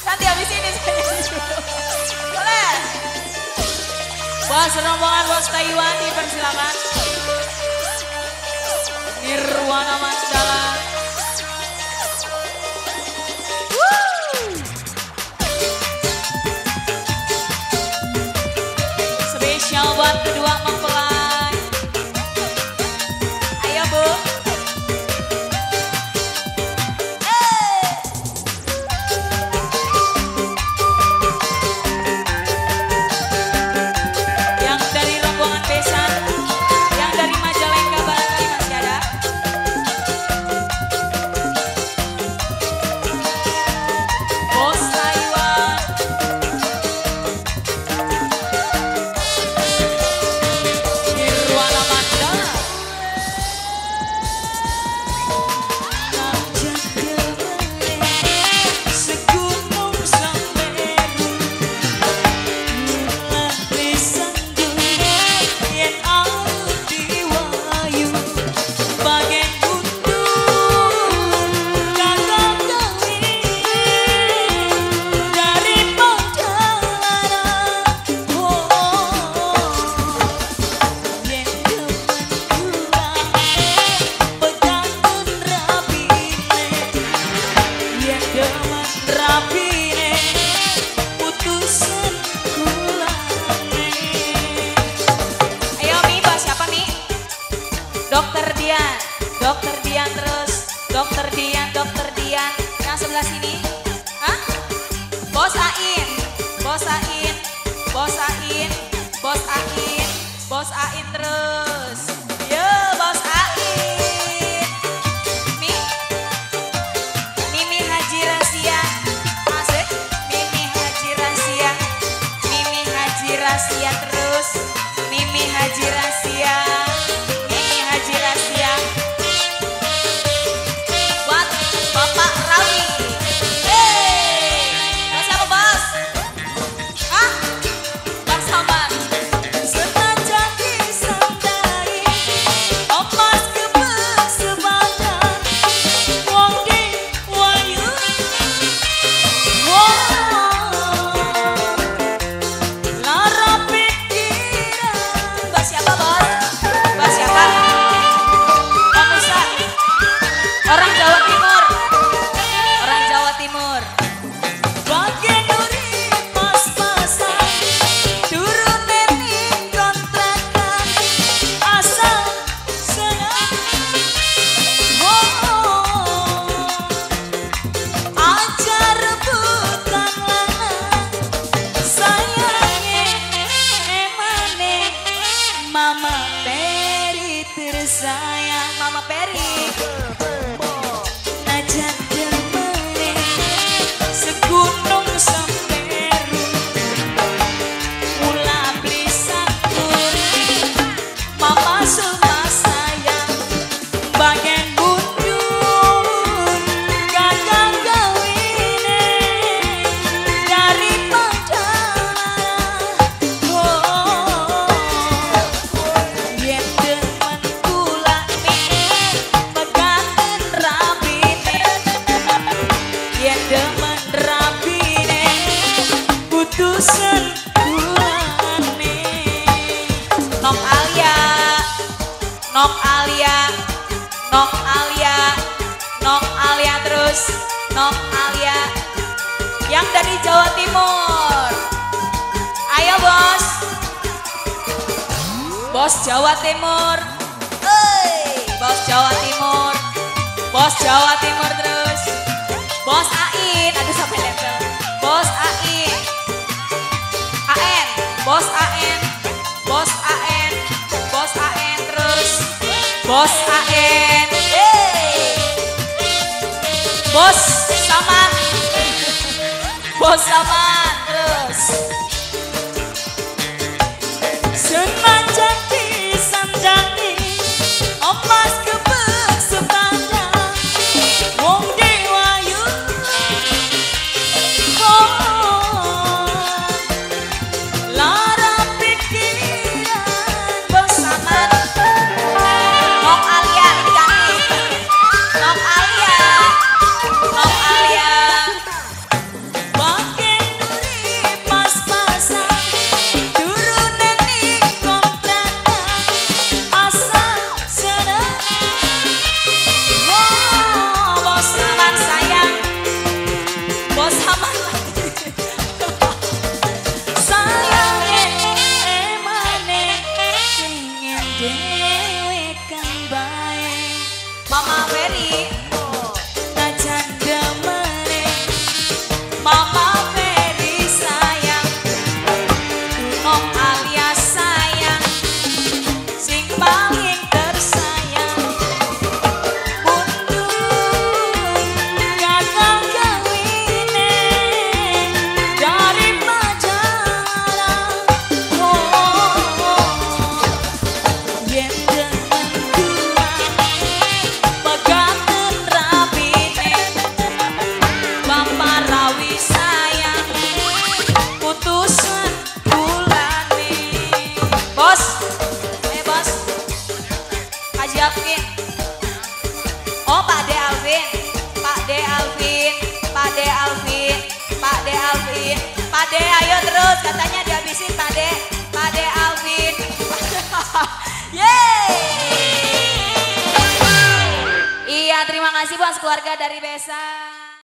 Santi habis ini saya. Boleh. Bos rombongan Bos Taiwan dipersilakan. Nirwana Mandala. Spesial buat kedua mempelai. Ayo Bu. Yang dari rombongan besan, yang dari Majalengka barangkali masih ada. Bos Taiwan. Nirwana Mandala. Segunung Semeru mulai bersandung yen aku diwayu bagen untung kakak gawe dari Pandalara yen demen rapine putusan kulane. Ayo Mi, bahas siapa Mi? Dokter Dian terus Dokter Dian yang sebelah sini. Hah? Bos Ain terus. Yo Bos Ain. Mi, Mimi Haji Rahasia. Asik. Mimi Haji Rahasia terus. Mimi Haji Rahasia. Buat Bapak Rawi. Bos siapa Bos? Hah? Bos Saman. Sepanjang disandai, omas kebek sebadan, wong di wayu. Lara pikiran. Bos siapa Bos? Bos siapa? Bos Ustaz. Orang Jawa Timur. Bagian duri pas-pasan, turun ning kontrakan, asal senang. Aja rebutan lanang, sayangnya emane Mama Peri tersayang. Mama Peri. Najan demene segunung Semeru ulah blisatur Mama Suma sayang bagian mundur gagal gawine dari Pandalara. Yen demen kula Mi peganten rapine, yen demen rapine putusan kulane. Nok Alia terus Nok Alia yang dari Jawa Timur. Ayo Bos Jawa Timur. Bos Jawa Timur terus. Bos Ain, aduh sampai level. Bos Ain. Terus. Bos Ain. Bos Saman terus. Semanjang disandani, omas kebek sepanjang, wong dewayu. Lara pikiran Bos Saman. Nok Alia ini kami. Nok Alia. Oh Pak De Alvin, Pak De Alvin, Pak De Alvin, Pak De Alvin, Pak De ayo terus katanya dihabisin Pak De, Pak De Alvin. Yeay. Iya terima kasih buat keluarga dari Besa.